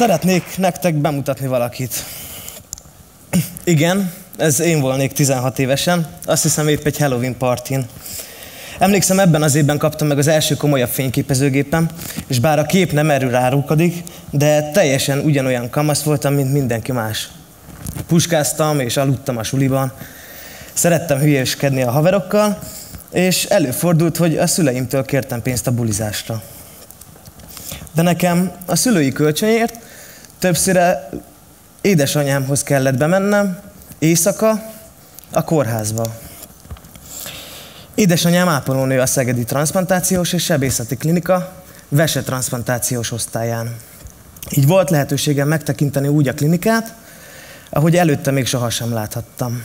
Szeretnék nektek bemutatni valakit. Igen, ez én volnék 16 évesen, azt hiszem épp egy Halloween partin. Emlékszem, ebben az évben kaptam meg az első komolyabb fényképezőgépem, és bár a kép nem erről rárulkodik, de teljesen ugyanolyan kamasz voltam, mint mindenki más. Puskáztam és aludtam a suliban, szerettem hülyéskedni a haverokkal, és előfordult, hogy a szüleimtől kértem pénzt a bulizásra. De nekem a szülői kölcsönért többször édesanyámhoz kellett bemennem, éjszaka, a kórházba. Édesanyám ápolónő a Szegedi Transzplantációs és Sebészeti Klinika vesetranszplantációs osztályán. Így volt lehetőségem megtekinteni úgy a klinikát, ahogy előtte még sohasem láthattam.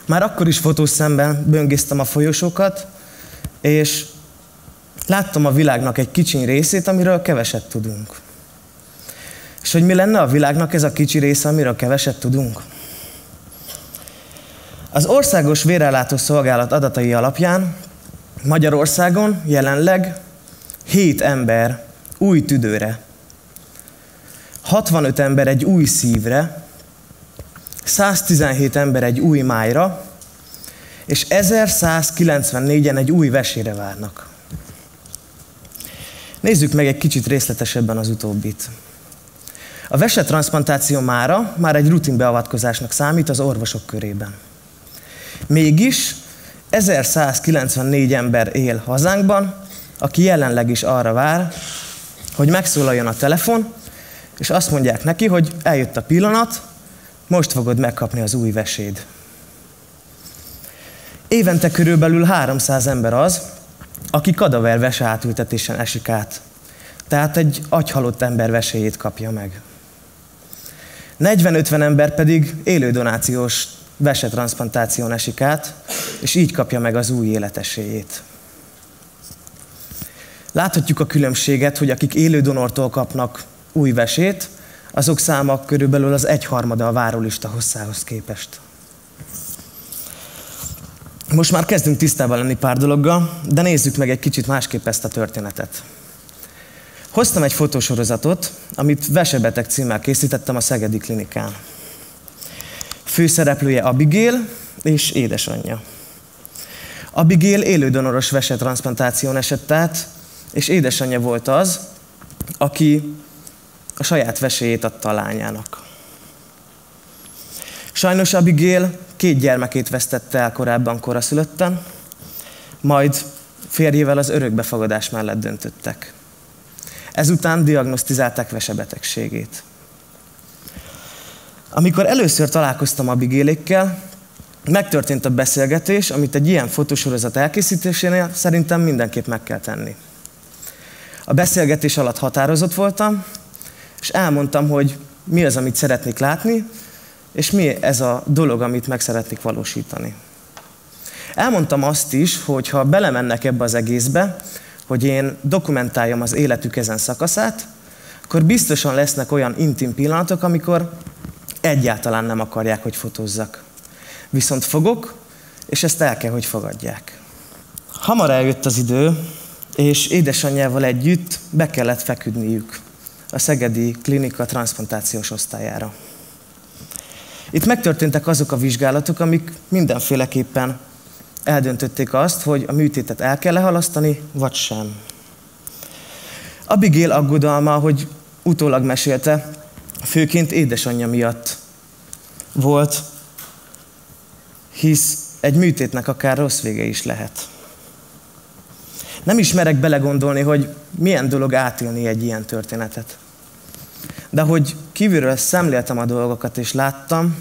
Már akkor is fotószemben böngésztem a folyosókat, és láttam a világnak egy kicsiny részét, amiről keveset tudunk. És hogy mi lenne a világnak ez a kicsi része, amiről keveset tudunk? Az Országos Vérellátó Szolgálat adatai alapján Magyarországon jelenleg 7 ember új tüdőre, 65 ember egy új szívre, 117 ember egy új májra, és 1194-en egy új vesére várnak. Nézzük meg egy kicsit részletesebben az utóbbit. A vesetranszplantáció már egy rutinbeavatkozásnak számít az orvosok körében. Mégis 1194 ember él hazánkban, aki jelenleg is arra vár, hogy megszólaljon a telefon, és azt mondják neki, hogy eljött a pillanat, most fogod megkapni az új veséd. Évente körülbelül 300 ember az, aki kadaver vese átültetésen esik át. Tehát egy agyhalott ember veséjét kapja meg. 40-50 ember pedig élődonációs vesetranszplantáción esik át, és így kapja meg az új életesélyét. Láthatjuk a különbséget, hogy akik élődonortól kapnak új vesét, azok száma körülbelül az 1/3 a várólista hosszához képest. Most már kezdünk tisztában lenni pár dologgal, de nézzük meg egy kicsit másképp ezt a történetet. Hoztam egy fotósorozatot, amit Vesebeteg címmel készítettem a Szegedi Klinikán. Főszereplője Abigail és édesanyja. Abigail élődonoros vesetranszplantáción esett át, és édesanyja volt az, aki a saját veséjét adta a lányának. Sajnos Abigail 2 gyermekét vesztette el korábban koraszülötten, majd férjével az örökbefogadás mellett döntöttek. Ezután diagnosztizálták vesebetegségét. Amikor először találkoztam Abigailékkel, megtörtént a beszélgetés, amit egy ilyen fotósorozat elkészítésénél szerintem mindenképp meg kell tenni. A beszélgetés alatt határozott voltam, és elmondtam, hogy mi az, amit szeretnék látni, és mi ez a dolog, amit meg szeretnék valósítani. Elmondtam azt is, hogy ha belemennek ebbe az egészbe, hogy én dokumentáljam az életük ezen szakaszát, akkor biztosan lesznek olyan intim pillanatok, amikor egyáltalán nem akarják, hogy fotózzak. Viszont fogok, és ezt el kell, hogy fogadják. Hamar eljött az idő, és édesanyjával együtt be kellett feküdniük a Szegedi Klinika transzplantációs osztályára. Itt megtörténtek azok a vizsgálatok, amik mindenféleképpen eldöntötték azt, hogy a műtétet el kell halasztani, vagy sem. Abigail aggodalma, hogy utólag mesélte, főként édesanyja miatt volt, hisz egy műtétnek akár rossz vége is lehet. Nem is merek belegondolni, hogy milyen dolog átélni egy ilyen történetet. De hogy kívülről szemléltem a dolgokat és láttam,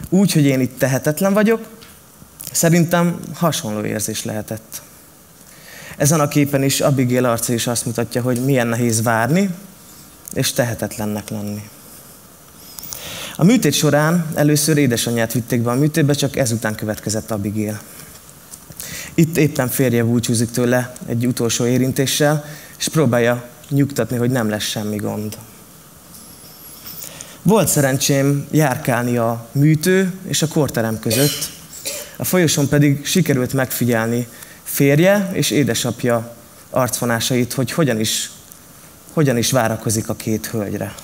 úgy, hogy én itt tehetetlen vagyok, szerintem hasonló érzés lehetett. Ezen a képen is Abigail arca is azt mutatja, hogy milyen nehéz várni, és tehetetlennek lenni. A műtét során először édesanyját vitték be a műtétbe, csak ezután következett Abigail. Itt éppen férje búcsúzik tőle egy utolsó érintéssel, és próbálja nyugtatni, hogy nem lesz semmi gond. Volt szerencsém járkálni a műtő és a kórterem között, a folyosón pedig sikerült megfigyelni férje és édesapja arcvonásait, hogy hogyan is hogyan is várakozik a két hölgyre.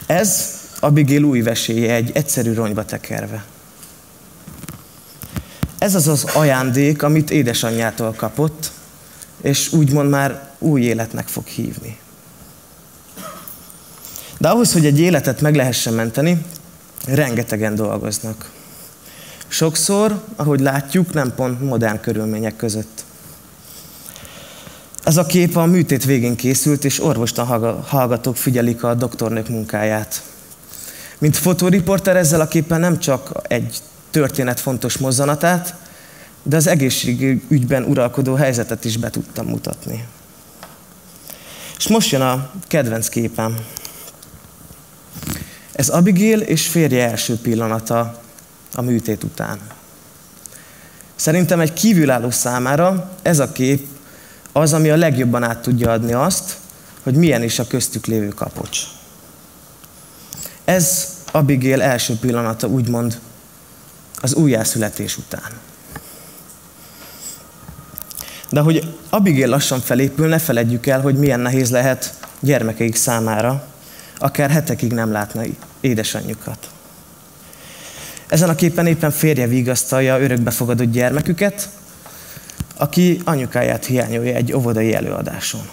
Ez Abigail új veséje, egy egyszerű ronyba tekerve. Ez az az ajándék, amit édesanyjától kapott, és úgymond már új életnek fog hívni. De ahhoz, hogy egy életet meg lehessen menteni, rengetegen dolgoznak. Sokszor, ahogy látjuk, nem pont modern körülmények között. Ez a kép a műtét végén készült, és orvostan hallgatók figyelik a doktornők munkáját. Mint fotóriporter ezzel a képen nem csak egy történet fontos mozzanatát, de az egészségügyben uralkodó helyzetet is be tudtam mutatni. És most jön a kedvenc képem. Ez Abigail és férje első pillanata a műtét után. Szerintem egy kívülálló számára ez a kép az, ami a legjobban át tudja adni azt, hogy milyen is a köztük lévő kapocs. Ez Abigail első pillanata, úgymond az újjászületés után. De hogy Abigail lassan felépül, ne feledjük el, hogy milyen nehéz lehet gyermekeik számára, akár hetekig nem látni édesanyjukat. Ezen a képen éppen férje vigasztalja örökbefogadott gyermeküket, aki anyukáját hiányolja egy óvodai előadáson.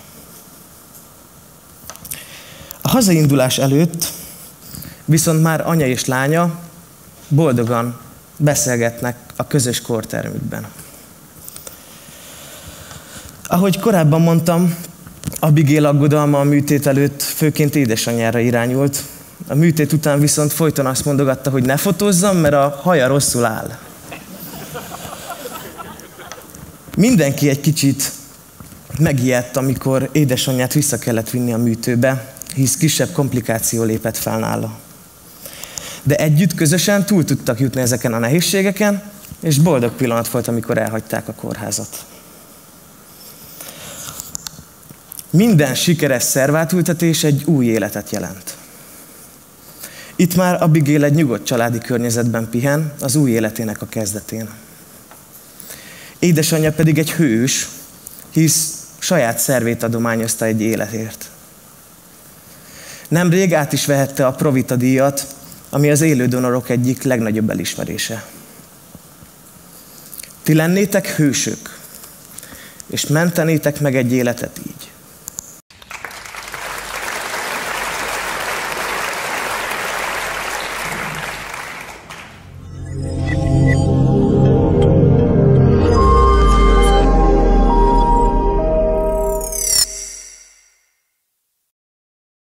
A hazaindulás előtt viszont már anya és lánya boldogan beszélgetnek a közös kórtermükben. Ahogy korábban mondtam, Abigail aggodalma a műtét előtt főként édesanyjára irányult. A műtét után viszont folyton azt mondogatta, hogy ne fotózzam, mert a haja rosszul áll. Mindenki egy kicsit megijedt, amikor édesanyját vissza kellett vinni a műtőbe, hisz kisebb komplikáció lépett fel nála. De együtt, közösen túl tudtak jutni ezeken a nehézségeken, és boldog pillanat volt, amikor elhagyták a kórházat. Minden sikeres szervátültetés egy új életet jelent. Itt már Abigail egy nyugodt családi környezetben pihen, az új életének a kezdetén. Édesanyja pedig egy hős, hisz saját szervét adományozta egy életért. Nemrég át is vehette a Provita díjat, ami az élő donorok egyik legnagyobb elismerése. Ti lennétek hősök, és mentenétek meg egy életet így.